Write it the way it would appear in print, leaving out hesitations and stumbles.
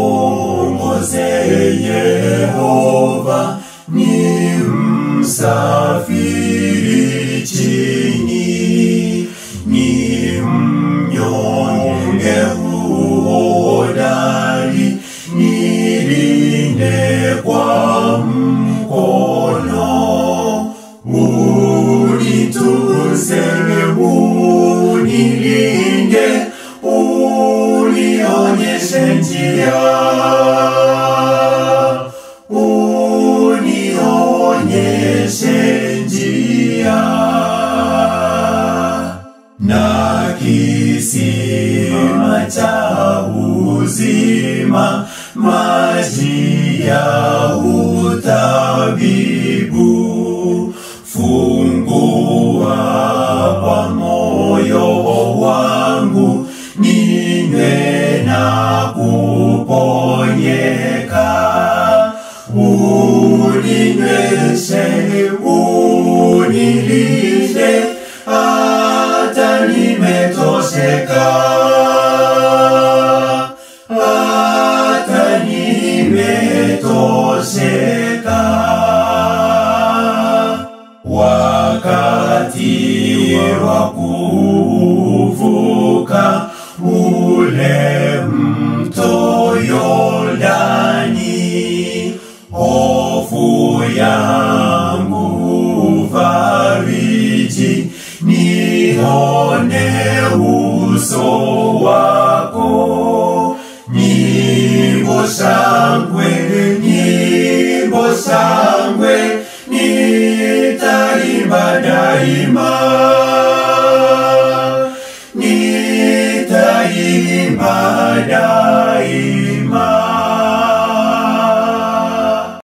Uniongoze Yehova, ni msafiri chini, ni mnyonge hodari, nilinde kwa mkono. Unitunze, unilinde, unionyeshe njia, unionyeshe njia. Na kisima cha uzima, maji ya utabibu, fungua kwa moyo wangu, ninywe na kuponyeka. Uninyweshe, unilinde, hata nimetosheka, hata nimetosheka. Wakati wa kuvuka ule mto Yordani, hofu yangu fariji, nione uso wako. Nyimbo shangwe, nyimbo shangwe, nitaimba daima, nitaimba daima.